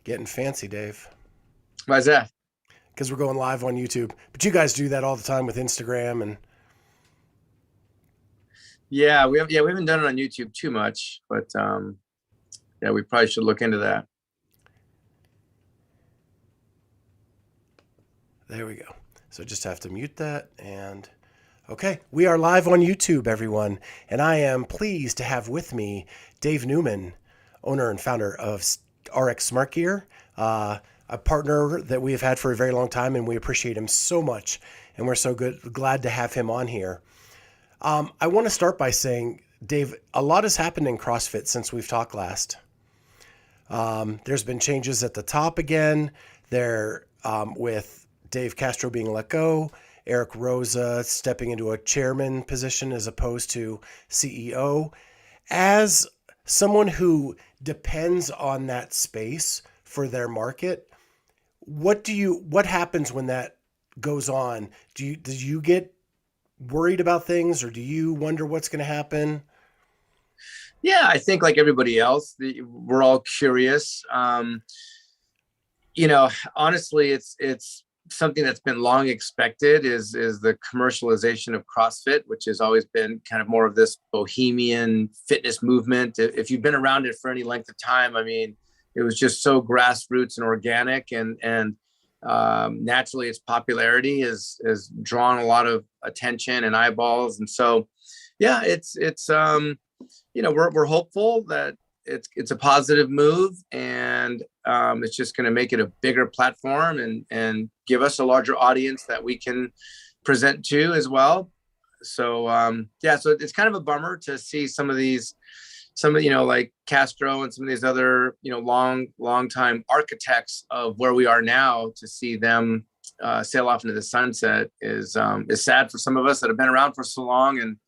Getting fancy, Dave. Why is that? Because we're going live on YouTube. But you guys do that all the time with Instagram and We haven't done it on YouTube too much, but yeah, we probably should look into that. there we go. So just have to mute that and okay. We are live on YouTube, everyone. And I am pleased to have with me Dave Newman, owner and founder of RX Smart Gear, a partner that we have had for a very long time, and we appreciate him so much. And we're so glad to have him on here. I want to start by saying, Dave, a lot has happened in CrossFit since we've talked last. There's been changes at the top again. With Dave Castro being let go, Eric Rosa stepping into a chairman position as opposed to CEO. As someone who depends on that space for their market, what happens when that goes on? Do you get worried about things, or do you wonder what's going to happen? Yeah, I think like everybody else, we're all curious. Honestly, it's something that's been long expected is the commercialization of CrossFit, which has always been kind of more of this bohemian fitness movement. If you've been around it for any length of time, I mean, it was just so grassroots and organic, and naturally its popularity has drawn a lot of attention and eyeballs. And so, yeah, we're hopeful that it's a positive move, and it's just going to make it a bigger platform and give us a larger audience that we can present to as well. So so it's kind of a bummer to see some of like Castro and some of these other long time architects of where we are now, to see them sail off into the sunset is sad for some of us that have been around for so long and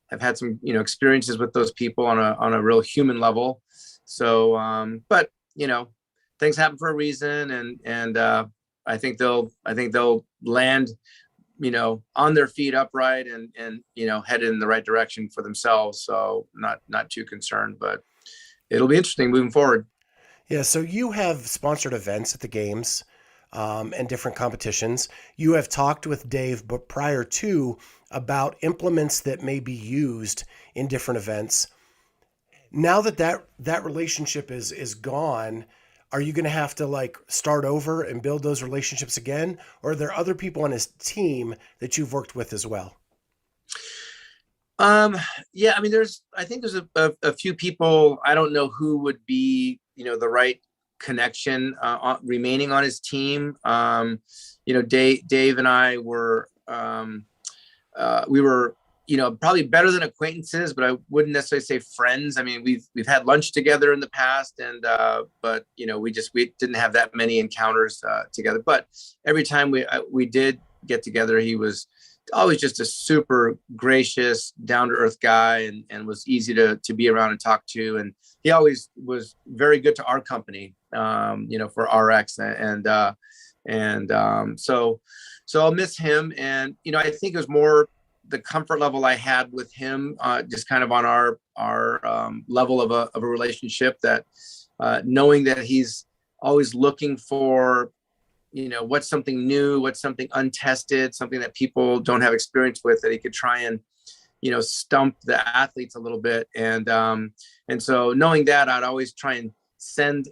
have had some experiences with those people on a real human level. So but things happen for a reason, and I think they'll land on their feet upright and headed in the right direction for themselves. So not too concerned, but it'll be interesting moving forward. Yeah, so you have sponsored events at the games and different competitions. You have talked with Dave, but prior to, about implements that may be used in different events. Now that relationship is gone, are you going to have to like start over and build those relationships again? Or are there other people on his team that you've worked with as well? Yeah, I mean, I think there's a few people. I don't know who would be, the right connection remaining on his team. Dave and I were, we were, probably better than acquaintances, but I wouldn't necessarily say friends. I mean, we've had lunch together in the past, and but we didn't have that many encounters together. But every time we did get together, he was always just a super gracious, down to earth guy, and was easy to be around and talk to. And he always was very good to our company, for RX, so I'll miss him. And I think it was more the comfort level I had with him, just kind of on our level of a relationship, that knowing that he's always looking for, what's something new, what's something untested, something that people don't have experience with, that he could try and, stump the athletes a little bit. And so knowing that, I'd always try and send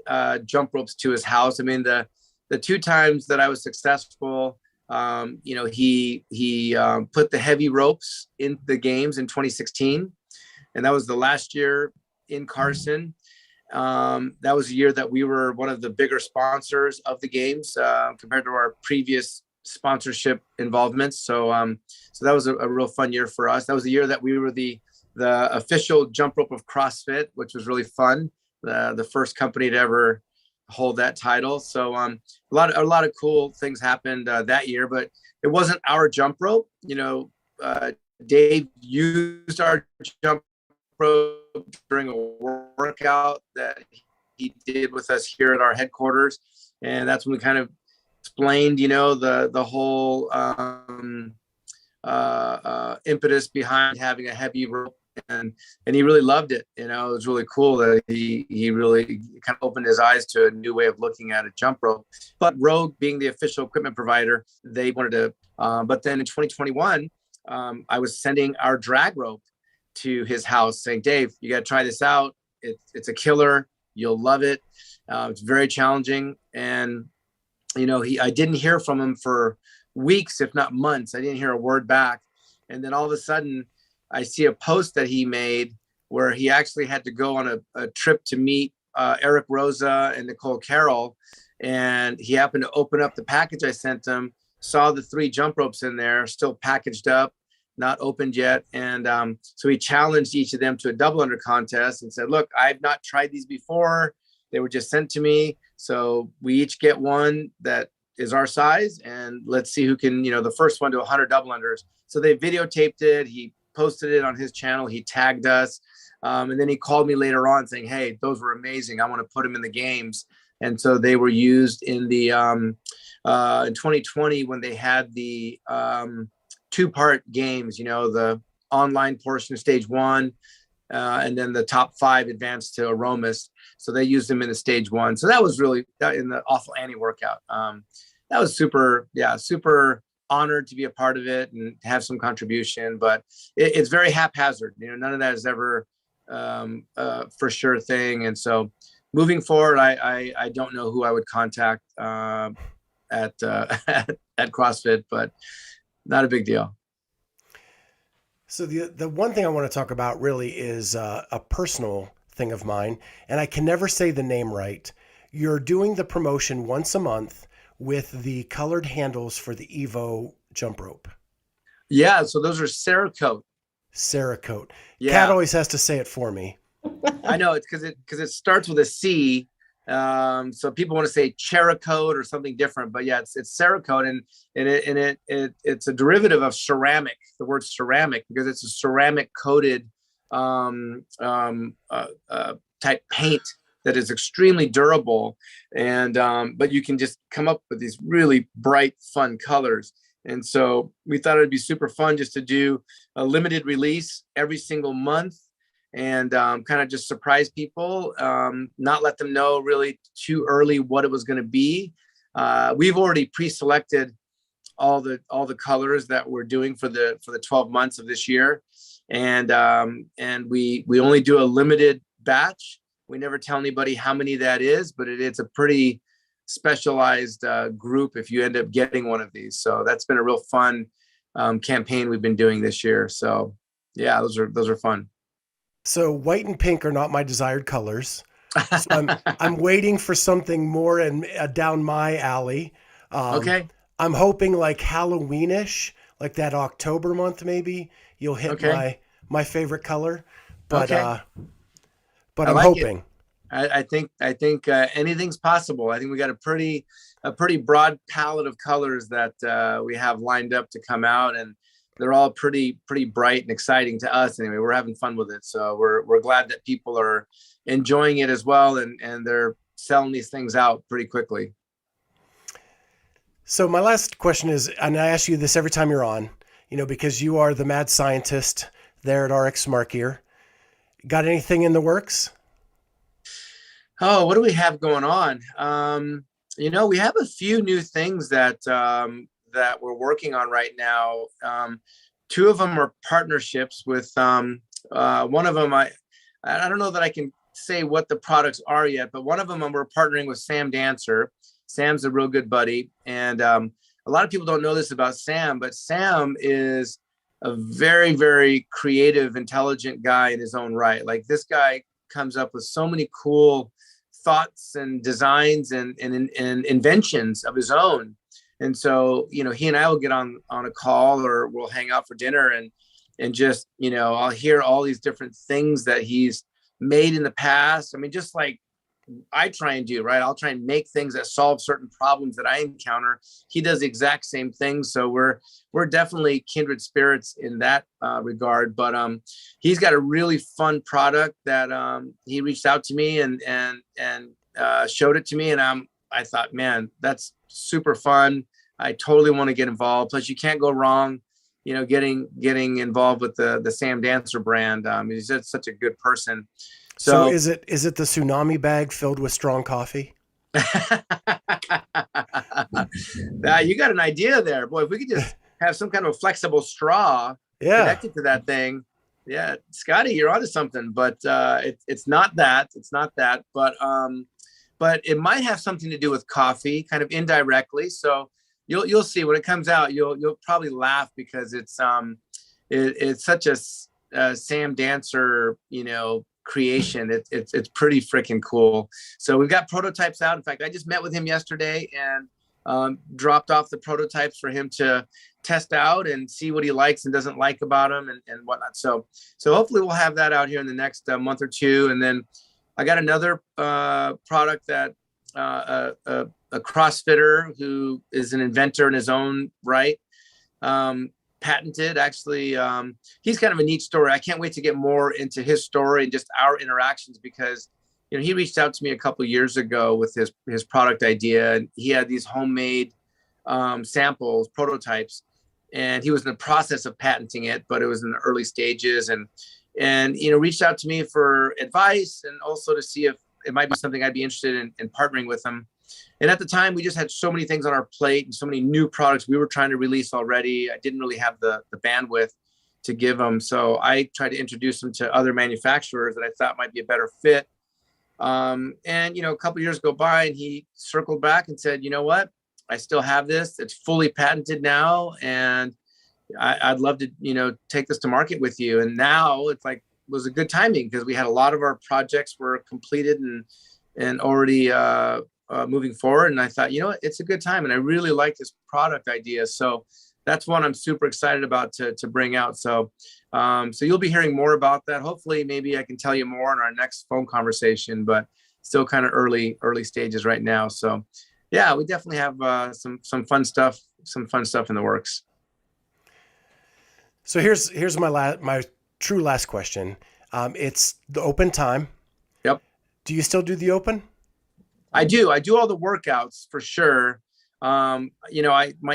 jump ropes to his house. I mean, the two times that I was successful, he put the heavy ropes in the games in 2016, and that was the last year in Carson. That was a year that we were one of the bigger sponsors of the games compared to our previous sponsorship involvements. So that was a real fun year for us. That was the year that we were the official jump rope of CrossFit, which was really fun. The first company to ever hold that title. So a lot of cool things happened that year, but it wasn't our jump rope. Dave used our jump rope during a workout that he did with us here at our headquarters, and that's when we kind of explained the whole impetus behind having a heavy rope and he really loved it. You know, it was really cool that he really kind of opened his eyes to a new way of looking at a jump rope. But Rogue, being the official equipment provider, they wanted to. But then in 2021, I was sending our drag rope to his house, saying, "Dave, you got to try this out. It's a killer. You'll love it. It's very challenging." And you know, I didn't hear from him for weeks, if not months. I didn't hear a word back. And then all of a sudden, I see a post that he made where he actually had to go on a trip to meet Eric Rosa and Nicole Carroll. And he happened to open up the package I sent him, saw the 3 jump ropes in there, still packaged up, not opened yet. And so he challenged each of them to a double under contest and said, "Look, I've not tried these before. They were just sent to me. So we each get one that is our size, and let's see who can, you know, the first one to 100 double unders." So they videotaped it. He posted it on his channel. He tagged us. And then he called me later on saying, "Hey, those were amazing. I want to put them in the games." And so they were used in the, in 2020 when they had the 2-part games, you know, the online portion of stage 1, and then the top 5 advanced to Aromas. So they used them in the stage 1. So that was really in the Awful Annie workout. That was super honored to be a part of it and have some contribution, but it's very haphazard. You know, none of that is ever for sure thing. And so moving forward, I don't know who I would contact at CrossFit, but not a big deal. So the one thing I want to talk about really is a personal thing of mine, and I can never say the name right. You're doing the promotion once a month with the colored handles for the EVO jump rope. Yeah, so those are Cerakote. Cerakote. Yeah. Kat always has to say it for me. I know, it's because it starts with a C. So people want to say Cerakote or something different, but yeah, it's Cerakote, and it's a derivative of ceramic, the word ceramic, because it's a ceramic coated type paint that is extremely durable, and but you can just come up with these really bright, fun colors. And so we thought it'd be super fun just to do a limited release every single month, and kind of just surprise people, not let them know really too early what it was going to be. We've already pre-selected all the colors that we're doing for the 12 months of this year, and we only do a limited batch. We never tell anybody how many that is, but it's a pretty specialized group if you end up getting one of these. So that's been a real fun campaign we've been doing this year. So yeah, those are fun. So white and pink are not my desired colors. So I'm waiting for something more and down my alley. Okay. I'm hoping like Halloweenish, like that October month maybe you'll hit my favorite color. But but I'm hoping. I think anything's possible. I think we got a pretty broad palette of colors that we have lined up to come out, and they're all pretty bright and exciting to us. Anyway, we're having fun with it, so we're glad that people are enjoying it as well, and they're selling these things out pretty quickly. So my last question is, and I ask you this every time you're on, you know, because you are the mad scientist there at RX Smart Gear. Got anything in the works? Oh, what do we have going on? You know, we have a few new things that we're working on right now. 2 of them are partnerships with one of them. I don't know that I can say what the products are yet, but one of them we're partnering with Sam Dancer. Sam's a real good buddy, and a lot of people don't know this about Sam, but Sam is a very, very creative, intelligent guy in his own right. Like, this guy comes up with so many cool thoughts and designs and inventions of his own. And so, you know, he and I will get on a call, or we'll hang out for dinner, and just, you know, I'll hear all these different things that he's made in the past. I mean, just like I try and do, right? I'll try and make things that solve certain problems that I encounter. He does the exact same thing. So we're definitely kindred spirits in that regard. But he's got a really fun product that he reached out to me and showed it to me, and I thought, man, that's super fun. I totally want to get involved. Plus, you can't go wrong, getting involved with the Sam Dancer brand. He's just such a good person. So is it the tsunami bag filled with strong coffee? You got an idea there, boy. If we could just have some kind of a flexible straw connected to that thing. Yeah, Scotty, you're onto something, but it's not that. It's not that, but it might have something to do with coffee, kind of indirectly. So you'll see when it comes out. You'll probably laugh because it's such a Sam Dancer, creation. It's pretty freaking cool. So we've got prototypes out. In fact, I just met with him yesterday and dropped off the prototypes for him to test out and see what he likes and doesn't like about them and whatnot. So hopefully we'll have that out here in the next month or two. And then I got another product that a CrossFitter who is an inventor in his own right, patented. Actually, he's kind of a neat story. I can't wait to get more into his story and just our interactions, because he reached out to me a couple of years ago with his product idea, and he had these homemade samples, prototypes, and he was in the process of patenting it, but it was in the early stages, and reached out to me for advice and also to see if it might be something I'd be interested in partnering with him. And at the time, we just had so many things on our plate and so many new products we were trying to release already. I didn't really have the bandwidth to give them. So I tried to introduce them to other manufacturers that I thought might be a better fit. And, a couple of years go by and he circled back and said, you know what, I still have this. It's fully patented now. And I'd love to, take this to market with you. And now it's like, it was a good timing because we had a lot of our projects were completed and already moving forward. And I thought, it's a good time. And I really like this product idea. So that's one I'm super excited about to bring out. So you'll be hearing more about that. Hopefully, maybe I can tell you more in our next phone conversation, but still kind of early stages right now. So yeah, we definitely have some fun stuff in the works. So here's my true last question. It's the open time. Yep. Do you still do the open? I do all the workouts for sure. My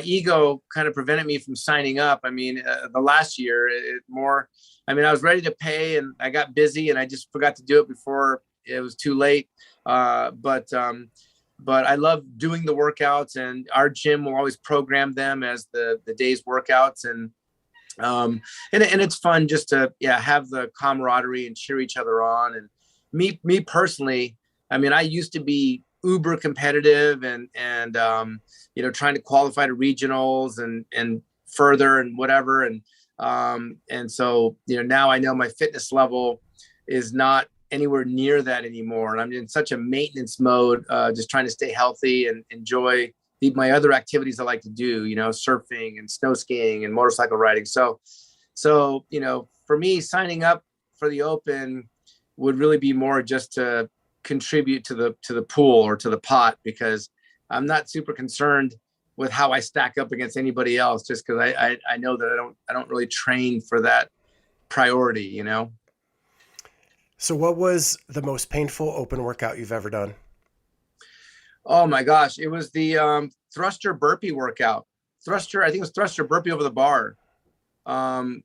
ego kind of prevented me from signing up. I mean, the last year I was ready to pay and I got busy and I just forgot to do it before it was too late. But I love doing the workouts, and our gym will always program them as the day's workouts. And it's fun just to have the camaraderie and cheer each other on. And me personally, I used to be uber competitive and trying to qualify to regionals and further and whatever. And so, now I know my fitness level is not anywhere near that anymore. And I'm in such a maintenance mode, just trying to stay healthy and enjoy my other activities I like to do, surfing and snow skiing and motorcycle riding. So, for me, signing up for the open would really be more just to contribute to the pool or to the pot, because I'm not super concerned with how I stack up against anybody else, just because I know that I don't really train for that priority, So what was the most painful open workout you've ever done? Oh my gosh, it was the thruster burpee workout. I think it was thruster burpee over the bar. I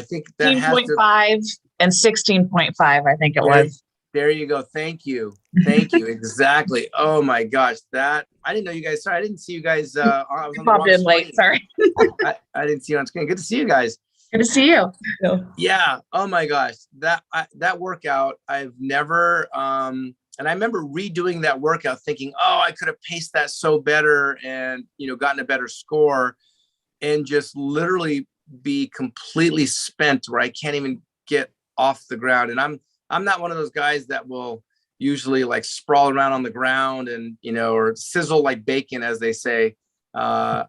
think that 16.5 and 16.5, I think it was. There you go. Thank you. Exactly. Oh my gosh. I didn't know you guys. Sorry, I didn't see you guys. I was on popped in late. Sorry. I didn't see you on screen. Good to see you guys. Good to see you. Yeah. Oh my gosh. That workout, I've never, and I remember redoing that workout thinking, oh, I could have paced that so better and, gotten a better score, and just literally be completely spent where I can't even get off the ground. And I'm not one of those guys that will usually like sprawl around on the ground and, or sizzle like bacon, as they say. I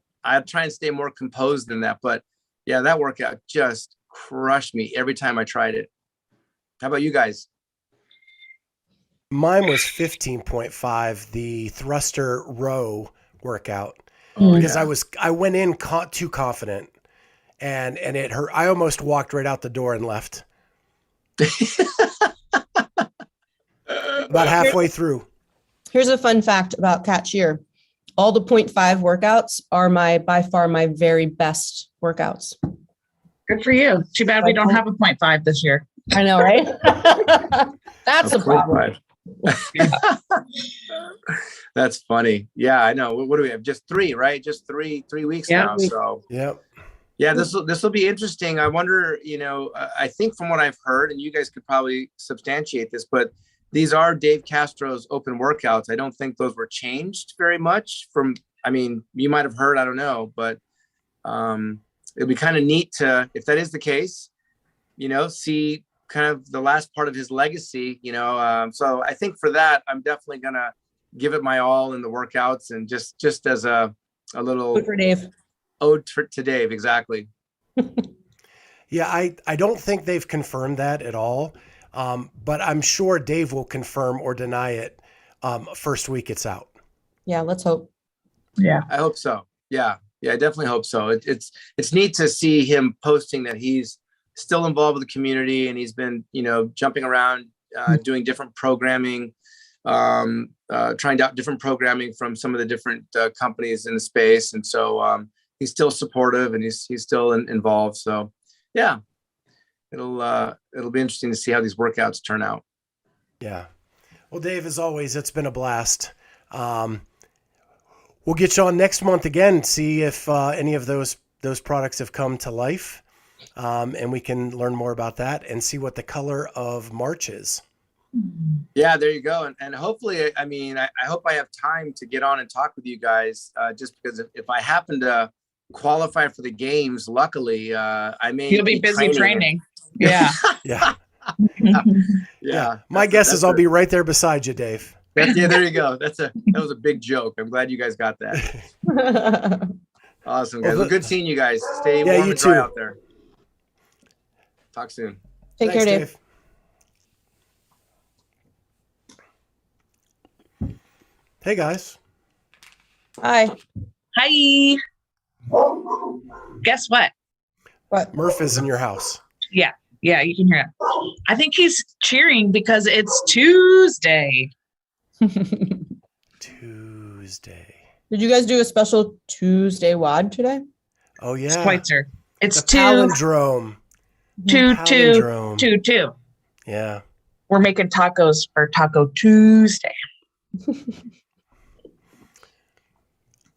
try and stay more composed than that. But yeah, that workout just crushed me every time I tried it. How about you guys? Mine was 15.5, the thruster row workout, because I went in too confident and it hurt. I almost walked right out the door and left. About halfway through. Here's a fun fact about Cat Shear. All the 0.5 workouts are by far my very best workouts. Good for you. Too bad we don't have a 0.5 this year. I know, right? That's the problem. That's funny. Yeah, I know. What do we have? Just 3, right? Just three weeks now. So yep. Yeah, this will be interesting. I wonder, I think from what I've heard, and you guys could probably substantiate this, but these are Dave Castro's open workouts. I don't think those were changed very much from, you might have heard, I don't know, but it'd be kind of neat to, if that is the case, see kind of the last part of his legacy, so I think for that, I'm definitely going to give it my all in the workouts and just as a little Good for Dave. ode to Dave. Exactly. Yeah. I don't think they've confirmed that at all. But I'm sure Dave will confirm or deny it first week it's out. Yeah, let's hope. Yeah, I hope so. Yeah, I definitely hope so. It's neat to see him posting that he's still involved with the community and he's been, jumping around, doing different programming, trying out different programming from some of the different companies in the space. And so he's still supportive and he's still involved. So yeah. It'll be interesting to see how these workouts turn out. Yeah. Well, Dave, as always, it's been a blast. We'll get you on next month again, see if any of those products have come to life, and we can learn more about that and see what the color of March is. Yeah, there you go. And hopefully, I hope I have time to get on and talk with you guys, just because if I happen to qualify for the games, luckily, I may you'll be busy training. Yeah. Yeah. Yeah. My guess is I'll be right there beside you, Dave. Yeah, there you go. That was a big joke. I'm glad you guys got that. Awesome, guys. Well, good seeing you guys. Stay warm and dry out there. Talk soon. Take care, Dave. Hey, guys. Hi. Hi. Guess what? What? Murph is in your house. Yeah, you can hear it. I think he's cheering because it's Tuesday. Tuesday. Did you guys do a special Tuesday WOD today? Oh, yeah. Schweitzer. It's the palindrome. 2-2-2-2. Yeah. We're making tacos for Taco Tuesday.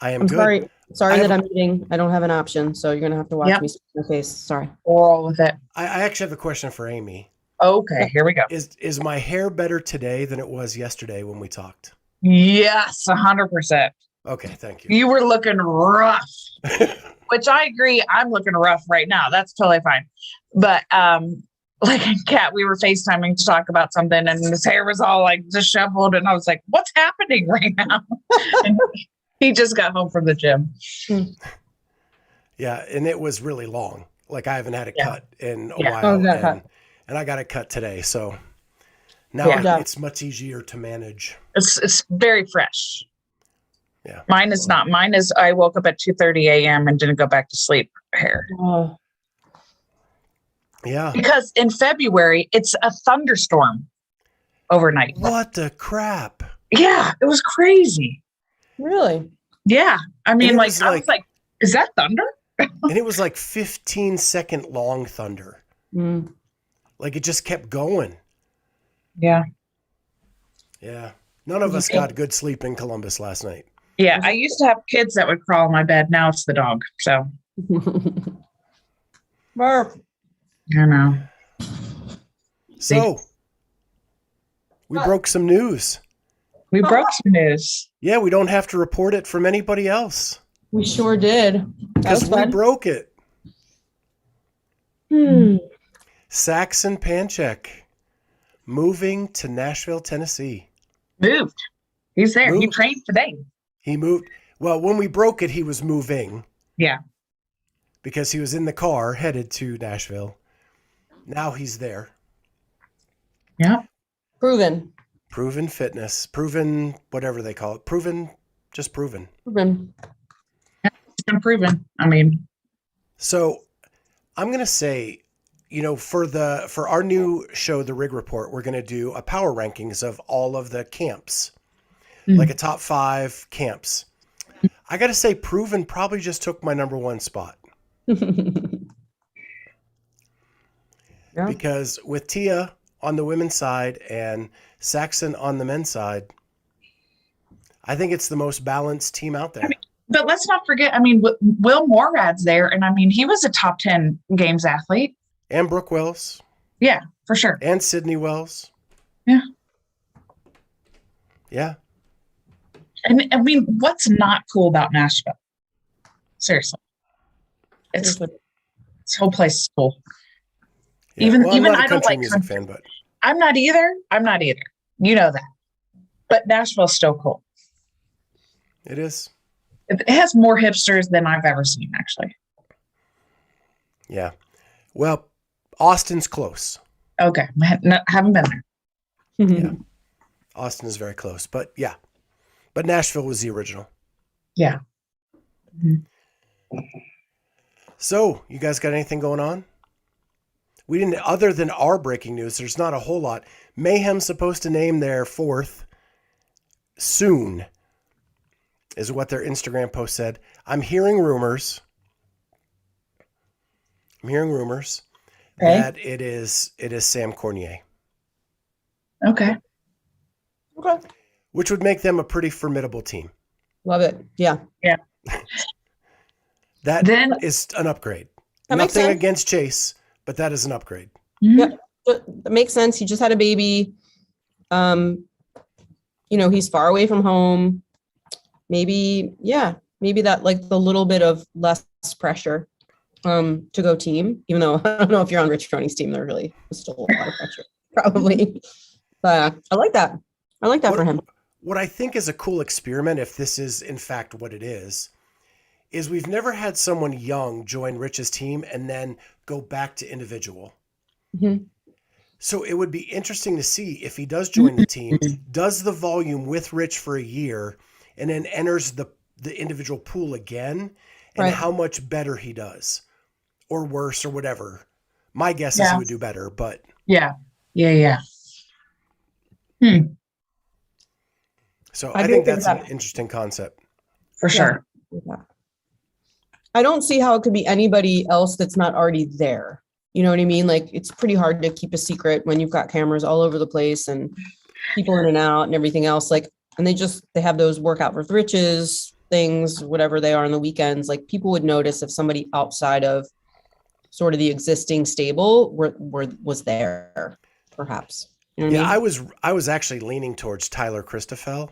I'm good. Sorry that I'm eating. I don't have an option, so you're gonna have to watch me in the face. Sorry. Roll with it. I actually have a question for Amy. Okay, here we go. Is my hair better today than it was yesterday when we talked? Yes, 100%. Okay, thank you. You were looking rough, which I agree. I'm looking rough right now. That's totally fine. But like Kat, we were FaceTiming to talk about something, and his hair was all like disheveled, and I was like, "What's happening right now?" And he just got home from the gym. Yeah, and it was really long. Like I haven't had it cut in a while, and I got it cut today. So now it's much easier to manage. It's very fresh. Yeah, mine is not. Mine is. I woke up at 2:30 a.m. and didn't go back to sleep. Hair. Oh. Yeah. Because in February it's a thunderstorm overnight. What the crap? Yeah, it was crazy. Really? Yeah. I mean, I was like, is that thunder? And it was like 15-second long thunder. Mm. Like it just kept going. Yeah. Yeah. None of us got good sleep in Columbus last night. Yeah. I used to have kids that would crawl in my bed. Now it's the dog. So. Murph. I know. So we broke some news. We broke some news. Yeah, we don't have to report it from anybody else. We sure did. Because we broke it. Saxon Panchik moving to Nashville, Tennessee. Moved. He's there. He trained today. He moved. Well, when we broke it, he was moving. Yeah. Because he was in the car headed to Nashville. Now he's there. Yeah. Proven fitness, proven, whatever they call it. Just proven. It's been proven. I mean. So I'm going to say, for our new show, The Rig Report, we're going to do a power rankings of all of the camps, like a top 5 camps. I got to say, Proven probably just took my number 1 spot. Yeah. Because with Tia on the women's side and Saxon on the men's side, I think it's the most balanced team out there. But let's not forget, Will Morad's there, and he was a top 10 games athlete. And Brooke Wells. Yeah, for sure. And Sydney Wells. Yeah. Yeah. And what's not cool about Nashville? Seriously. This whole place is cool. Yeah. Even I'm not I a don't country like music fan, but I'm not either. You know that. But Nashville's still cool. it is. It has more hipsters than I've ever seen, actually. Yeah. Well, Austin's close. Okay. Haven't been there. Yeah. Austin is very close, but yeah. But Nashville was the original. Yeah. So, you guys got anything going on? We didn't, other than our breaking news, there's not a whole lot. Mayhem's supposed to name their fourth soon, is what their Instagram post said. I'm hearing rumors that it is Sam Cournoyer. Okay. Which would make them a pretty formidable team. Love it. Yeah. Yeah. That is an upgrade. That makes Nothing sense. against Chase, but that is an upgrade. Yep. That makes sense. He just had a baby. He's far away from home. Maybe that like the little bit of less pressure to go team, even though I don't know if you're on Rich Troney's team, there really is still a lot of pressure, probably. But I like that. I like that for him. What I think is a cool experiment, if this is in fact what it is we've never had someone young join Rich's team and then go back to individual. Mm-hmm. So it would be interesting to see if he does join the team, does the volume with Rich for a year, and then enters the individual pool again, and Right. how much better he does, or worse, or whatever. My guess is he would do better, but Yeah. so I I do think think that's an that- interesting concept. For sure. Yeah. I don't see how it could be anybody else that's not already there. You know what I mean? Like, it's pretty hard to keep a secret when you've got cameras all over the place and people in and out and everything else. Like, and they have those workout with riches things, whatever they are on the weekends. Like, people would notice if somebody outside of sort of the existing stable was there, perhaps. You know what I mean? I was actually leaning towards Tyler Christoffel.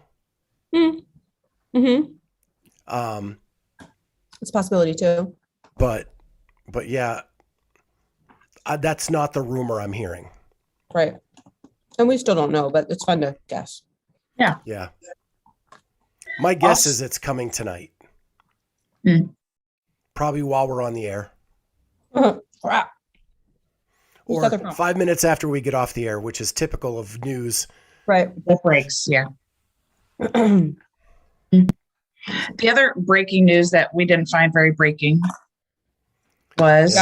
Mm-hmm. It's a possibility too. But yeah, that's not the rumor I'm hearing. Right. And we still don't know, but it's fun to guess. Yeah. My guess is it's coming tonight. Probably while we're on the air. Crap. Or 5 minutes after we get off the air, which is typical of news. Right. The breaks. Yeah. The other breaking news that we didn't find very breaking was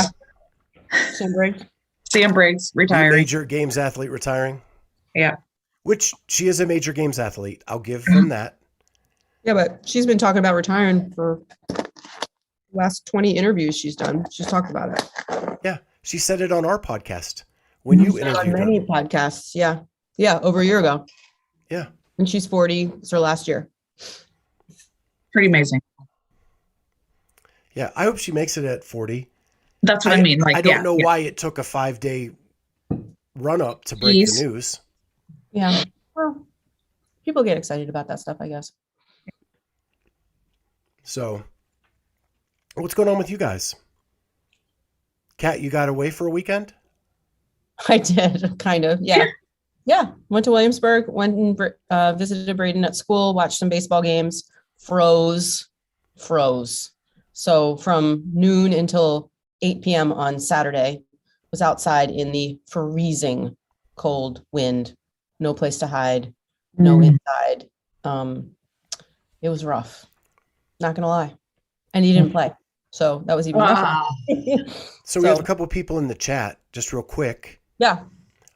Sam Briggs retiring. Major games athlete retiring. Yeah. Which she is a major games athlete. I'll give them that. Yeah, but she's been talking about retiring for the last 20 interviews she's done. She's talked about it. Yeah. She said it on our podcast when you interviewed on many her. podcasts. Yeah. Yeah. Over a year ago. Yeah. And she's 40. It's her last year. Pretty amazing. Yeah. I hope she makes it at 40. That's what I mean. Like, I don't know why it took a 5-day run up to break the news. Yeah. Well, people get excited about that stuff, I guess. So what's going on with you guys? Kat, you got away for a weekend? I did, kind of. Yeah. Yeah. Went to Williamsburg, went and visited Braden at school, watched some baseball games, froze. So from noon until 8 p.m. on Saturday, was outside in the freezing cold wind, no place to hide, no inside. It was rough. Not gonna lie. And he didn't play. So that was even rougher. So we have a couple of people in the chat, just real quick. Yeah.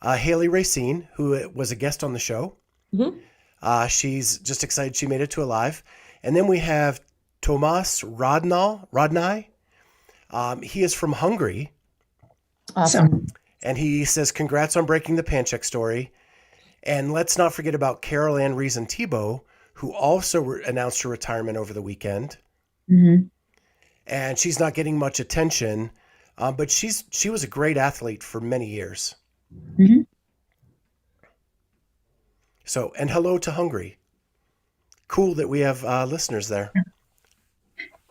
Haley Racine, who was a guest on the show. Mm-hmm. She's just excited she made it to Alive. And then we have Tomas Rodnai. He is from Hungary. Awesome. And he says, congrats on breaking the Panchik story. And let's not forget about Carol Ann Reason-Thibault, who also announced her retirement over the weekend. Mm-hmm. And she's not getting much attention, but she was a great athlete for many years. Mm-hmm. So, and hello to Hungary. Cool that we have listeners there.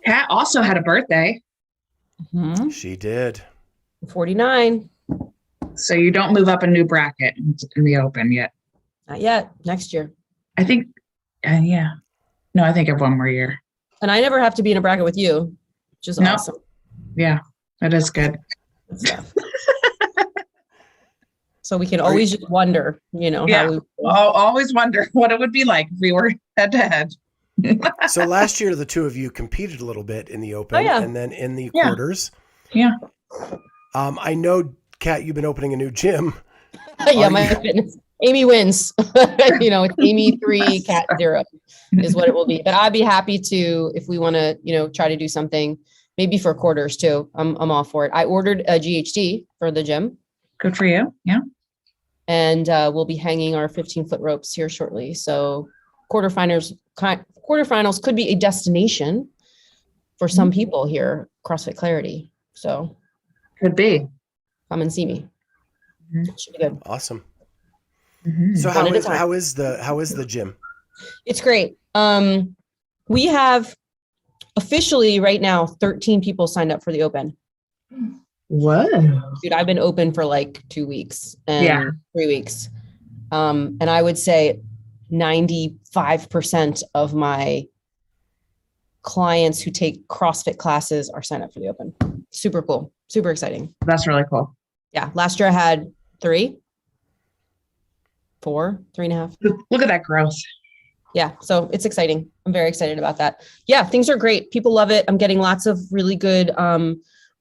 Kat also had a birthday. Mm-hmm. She did. 49. So you don't move up a new bracket in the open yet. Not yet. Next year. I think, yeah. No, I think I have one more year. And I never have to be in a bracket with you, which is awesome. Yeah, that is good. So we can always just wonder, how we. I'll always wonder what it would be like if we were head to head. So last year, the two of you competed a little bit in the open and then in the quarters. Yeah. I know, Kat, you've been opening a new gym. Yeah, my fitness. Amy wins. It's Amy 3, Kat 0 is what it will be. But I'd be happy to, if we want to, try to do something, maybe for quarters too. I'm all for it. I ordered a GHD for the gym. Good for you. Yeah. And we'll be hanging our 15-foot ropes here shortly. So quarterfinals could be a destination for some people here, CrossFit Clarity. So could be. Come and see me. Mm-hmm. Should be good. Awesome. Mm-hmm. So how is the gym? It's great. We have officially right now 13 people signed up for the open. Whoa. Dude, I've been open for like 2 weeks and 3 weeks. And I would say 95% of my clients who take CrossFit classes are signed up for the open. Super cool. Super exciting. That's really cool. Yeah. Last year I had 3, 4, 3.5. Look at that growth. Yeah. So it's exciting. I'm very excited about that. Yeah. Things are great. People love it. I'm getting lots of really good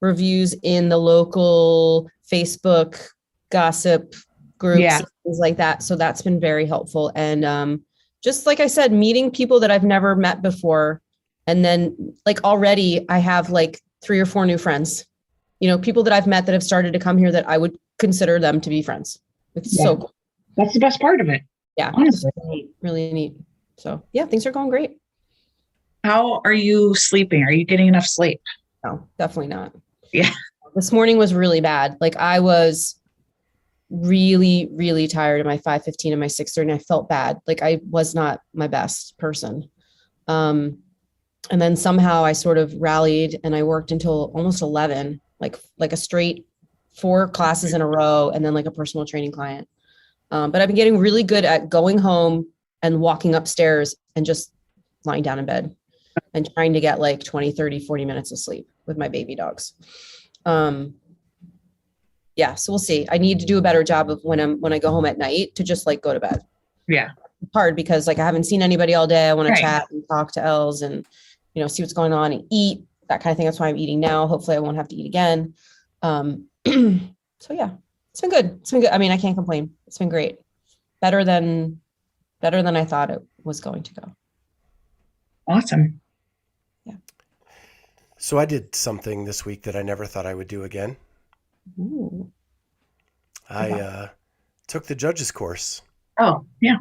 reviews in the local Facebook gossip groups, things like that. So that's been very helpful. And just like I said, meeting people that I've never met before. And then like already I have like 3 or 4 new friends, people that I've met that have started to come here that I would consider them to be friends. It's so cool. That's the best part of it. Yeah. Honestly. Really neat. So yeah, things are going great. How are you sleeping? Are you getting enough sleep? No, definitely not. Yeah. This morning was really bad. Like I was really, really tired at my 5:15 and my 6:30 and I felt bad. Like I was not my best person. And then somehow I sort of rallied and I worked until almost 11, like a straight 4 classes in a row and then like a personal training client. But I've been getting really good at going home and walking upstairs and just lying down in bed and trying to get like 20, 30, 40 minutes of sleep with my baby dogs. Yeah. So we'll see. I need to do a better job of when I go home at night to just like go to bed. Yeah. It's hard because like I haven't seen anybody all day. I want to chat and talk to Els and, see what's going on and eat, that kind of thing. That's why I'm eating now. Hopefully I won't have to eat again. So yeah, it's been good. It's been good. I mean, I can't complain. It's been great. Better than I thought it was going to go. Awesome. Yeah. So I did something this week that I never thought I would do again. Ooh. I took the judges course. Oh, yeah.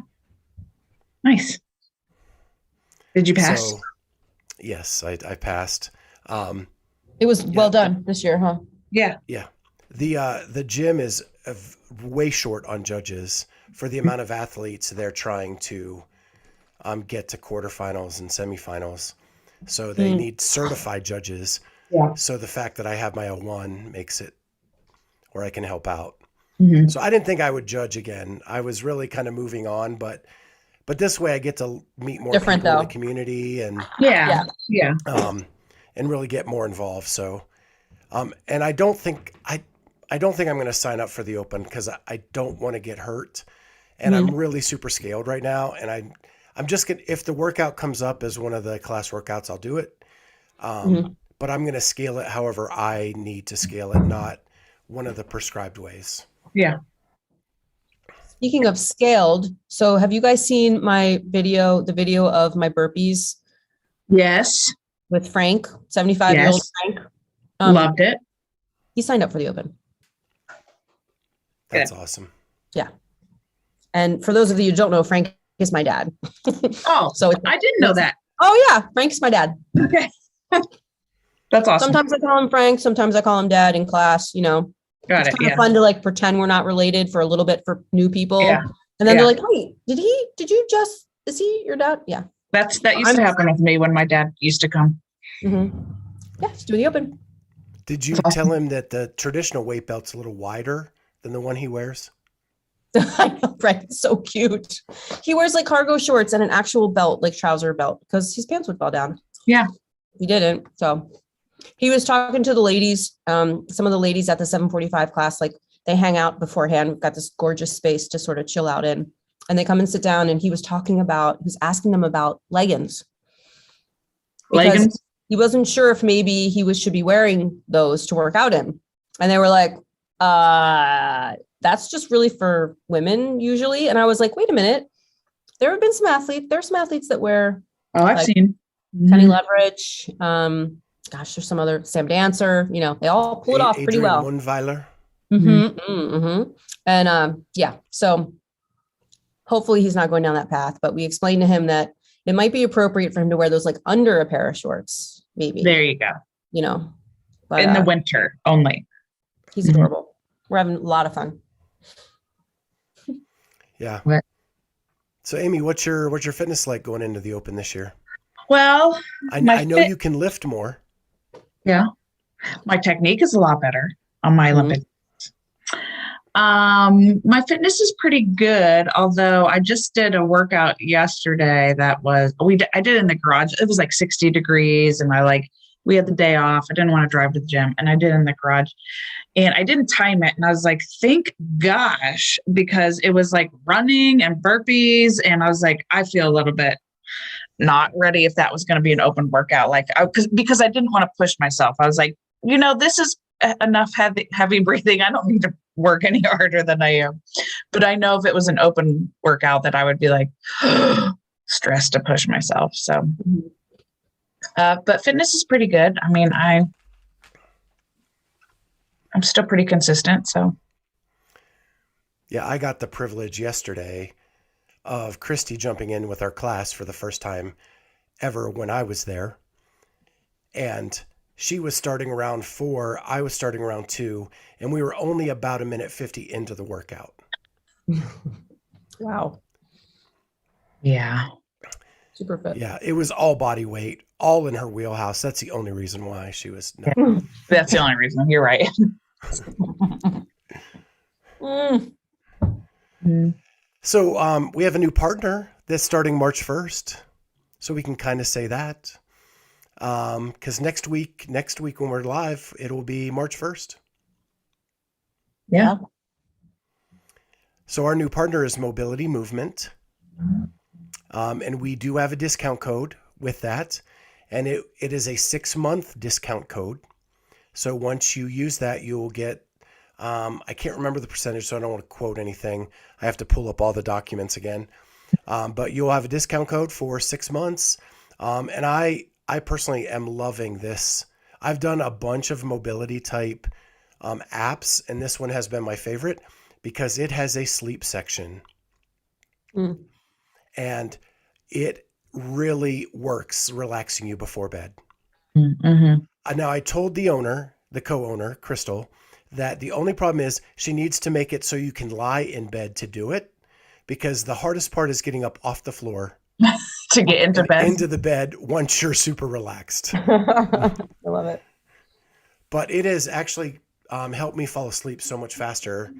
Nice. Did you pass? So, yes, I passed. It was well done this year, huh? Yeah. Yeah. The gym is way short on judges for the amount of athletes they're trying to get to quarterfinals and semifinals. So they need certified judges. Yeah. So the fact that I have my O1 makes it where I can help out. Mm-hmm. So I didn't think I would judge again. I was really kind of moving on, but this way I get to meet more people in the community and and really get more involved. So and I don't think I'm going to sign up for the open because I don't want to get hurt. And I'm really super scaled right now. And I'm just going to, if the workout comes up as one of the class workouts, I'll do it. But I'm going to scale it however I need to scale it, not one of the prescribed ways. Yeah. Speaking of scaled, so have you guys seen my video, the video of my burpees? Yes. With Frank, 75-year-old Frank? Loved it. He signed up for the open. That's awesome. Yeah. And for those of you who don't know, Frank is my dad. Oh, So I didn't know that. Oh yeah, Frank's my dad. Okay. That's awesome. Sometimes I call him Frank, sometimes I call him dad in class, you know. Got It's it. kind of Yeah. fun to like pretend we're not related for a little bit for new people. Yeah. And then Yeah. they're like, wait, is he your dad? Yeah. That used to happen with me when my dad used to come. Mm-hmm. Yeah, just doing the open. Did you tell him that the traditional weight belt's a little wider than the one he wears? I know, right? It's so cute. He wears like cargo shorts and an actual belt, like trouser belt, because his pants would fall down. Yeah. He didn't. So he was talking to the ladies, some of the ladies at the 745 class, like they hang out beforehand. We've got this gorgeous space to sort of chill out in. And they come and sit down, and he was asking them about leggings. Leggings? He wasn't sure if maybe he should be wearing those to work out in. And they were like, that's just really for women usually. And I was like, wait a minute. There's some athletes that wear. Oh, I've seen. Penny Leverage. There's some other Sam Dancer, you know, they all pull it off pretty Adrian well. Mundweiler. And so hopefully he's not going down that path, but we explained to him that it might be appropriate for him to wear those like under a pair of shorts, maybe. There you go. You know, but, in the winter only. He's adorable. We're having a lot of fun. Yeah. What? So Amy, what's your fitness like going into the Open this year? Well, I know you can lift more. Yeah. My technique is a lot better on my Olympic. My fitness is pretty good, although I just did a workout yesterday that was, I did it in the garage. It was like 60 degrees and we had the day off. I didn't want to drive to the gym and I did it in the garage and I didn't time it. And I was like, thank gosh, because it was like running and burpees. And I was like, I feel a little bit not ready if that was going to be an open workout. Because I didn't want to push myself. I was like, this is enough heavy breathing. I don't need to work any harder than I am. But I know if it was an open workout that I would be like stressed to push myself. So, but fitness is pretty good. I mean, I'm still pretty consistent. So. Yeah, I got the privilege yesterday of Christy jumping in with our class for the first time ever when I was there. And she was starting around 4, I was starting around 2, and we were only about 1:50 into the workout. Wow. Yeah. Super fit. Yeah, it was all body weight, all in her wheelhouse. That's the only reason why she was. No. That's the only reason. You're right. So we have a new partner that's starting March 1st. So we can kind of say that. Because next week when we're live, it'll be March 1st. Yeah. So our new partner is Mobility Movement. And we do have a discount code with that. And it is a 6-month discount code. So once you use that, you will get, I can't remember the percentage, so I don't want to quote anything. I have to pull up all the documents again. But you'll have a discount code for 6 months. And I personally am loving this. I've done a bunch of mobility type apps, and this one has been my favorite because it has a sleep section. And it really works relaxing you before bed. Now, I told the co-owner, Crystal, that the only problem is she needs to make it so you can lie in bed to do it, because the hardest part is getting up off the floor to get into bed. Into the bed once you're super relaxed. I love it. But it has actually helped me fall asleep so much faster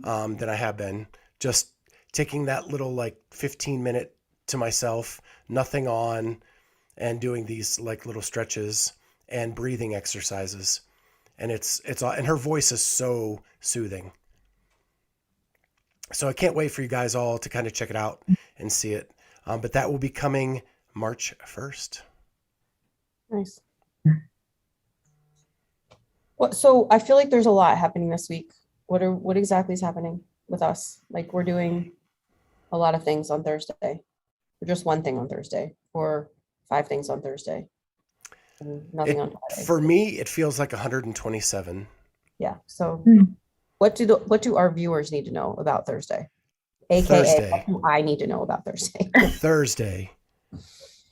than I have been. Just taking that little 15-minute to myself, nothing on, and doing these little stretches and breathing exercises. And and her voice is so soothing. So I can't wait for you guys all to kind of check it out and see it. But that will be coming March 1st. Nice. So I feel like there's a lot happening this week. What exactly is happening with us? We're doing a lot of things on Thursday, or just one thing on Thursday, or 5 things on Thursday, and nothing on Friday. For me, it feels like 127. Yeah. So What do our viewers need to know about Thursday? AKA, Thursday. what do I need to know about Thursday? Thursday,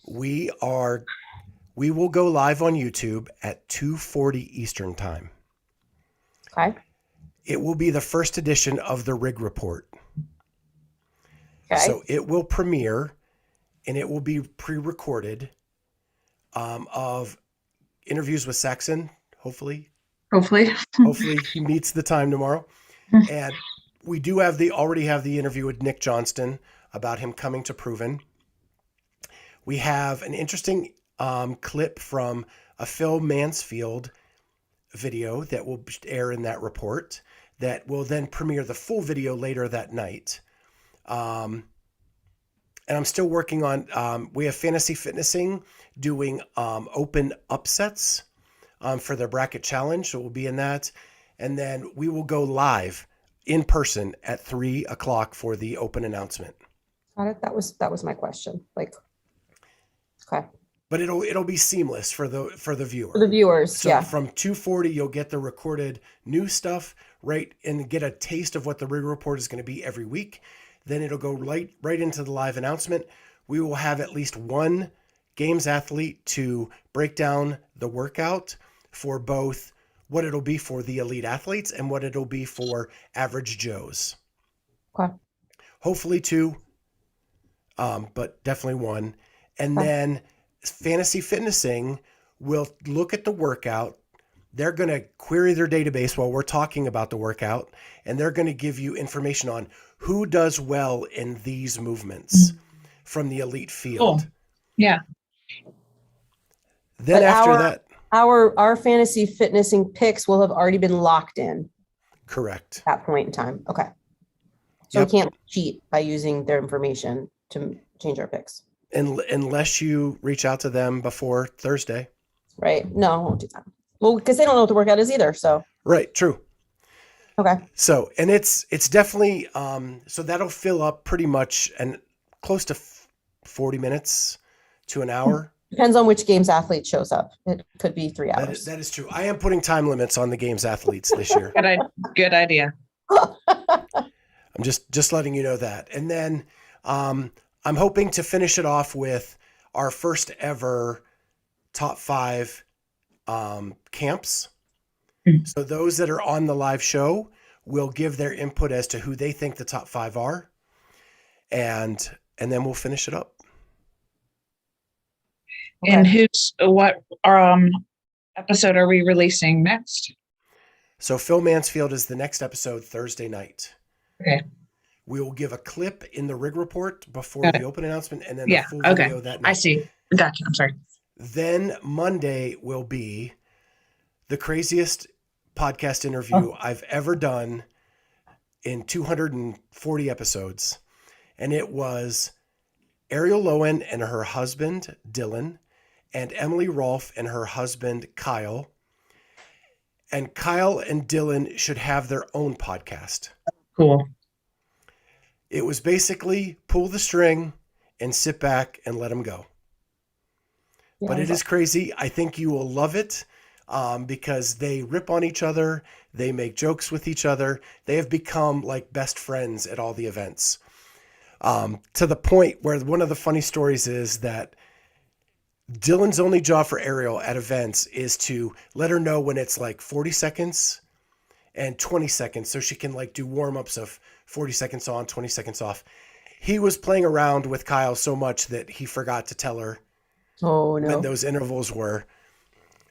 we will go live on YouTube at 2:40 Eastern time. Okay. It will be the first edition of the Rig Report. Okay. So it will premiere, and it will be pre-recorded of interviews with Saxon, hopefully. Hopefully he meets the time tomorrow. And we do already have the interview with Nick Johnston about him coming to Proven. We have an interesting clip from a Phil Mansfield video that will air in that report that will then premiere the full video later that night. And I'm still working on, we have Fantasy Fitnessing doing open upsets for their bracket challenge. So we'll be in that. And then we will go live in person at 3:00 for the open announcement. Got it. That was my question. Like, okay. But it'll be seamless for the viewer. For the viewers, So yeah. from 2:40, you'll get the recorded new stuff, right, and get a taste of what the Rig Report is going to be every week. Then it'll go right into the live announcement. We will have at least one games athlete to break down the workout for both what it'll be for the elite athletes and what it'll be for average Joes. Okay. Hopefully two, but definitely one. And Okay. then Fantasy Fitnessing will look at the workout. They're going to query their database while we're talking about the workout, and they're going to give you information on who does well in these movements from the elite field. Cool. Yeah. Then But after that, our fantasy fitnessing picks will have already been locked in correct. at that point in time. Okay. So Yep. we can't cheat by using their information to change our picks, Unless you reach out to them before Thursday. right? No, I won't do that. Well, because they don't know what the workout is either. So, Right, true. okay. So, and it's definitely, so that'll fill up pretty much and close to 40 minutes to an hour. Depends on which games athlete shows up. It could be 3 hours. That is true. I am putting time limits on the games athletes this year. Good idea. I'm just letting you know that. And then I'm hoping to finish it off with our first ever top 5 camps. So those that are on the live show will give their input as to who they think the top 5 are. And then we'll finish it up. And what episode are we releasing next? So Phil Mansfield is the next episode Thursday night. Okay. We will give a clip in the Rig Report before Got the it. open announcement and then Yeah, the full okay. video that night. I see. Gotcha. I'm sorry. Then Monday will be the craziest podcast interview I've ever done in 240 episodes. And it was Ariel Lowen and her husband, Dylan, and Emily Rolfe and her husband, Kyle. And Kyle and Dylan should have their own podcast. Cool. It was basically pull the string and sit back and let them go. But it is crazy. I think you will love it because they rip on each other. They make jokes with each other. They have become like best friends at all the events. To the point where one of the funny stories is that Dylan's only job for Ariel at events is to let her know when it's like 40 seconds and 20 seconds. So she can like do warm-ups of 40 seconds on, 20 seconds off. He was playing around with Kyle so much that he forgot to tell her when those intervals were.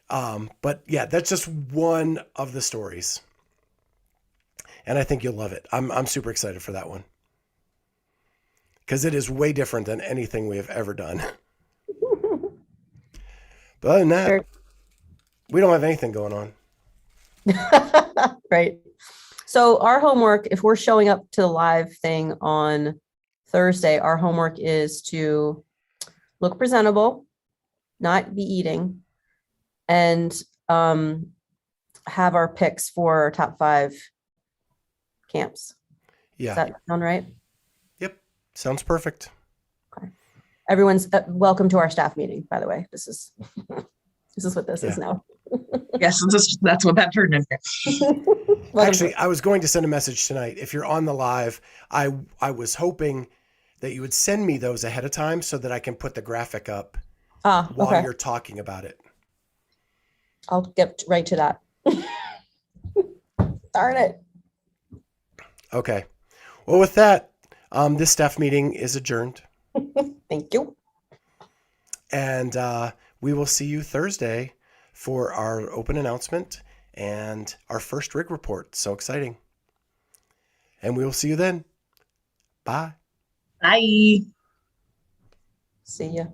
But yeah, that's just one of the stories. And I think you'll love it. I'm super excited for that one. Because it is way different than anything we have ever done. But other than that, we don't have anything going on. Right. So our homework, if we're showing up to the live thing on Thursday, our homework is to look presentable, not be eating, and have our picks for our top 5 camps. Yeah. Does that sound right? Yep. Sounds perfect. Everyone's welcome to our staff meeting, by the way. This is what this is now. Yes, that's what that turned into. Welcome Actually, I was going to send a message tonight. If you're on the live, I was hoping that you would send me those ahead of time so that I can put the graphic up while okay. you're talking about it. I'll get right to that. Darn it. Okay. Well, with that, this staff meeting is adjourned. Thank you. And we will see you Thursday for our open announcement and our first rig report. So exciting. And we will see you then. Bye. Bye. See ya.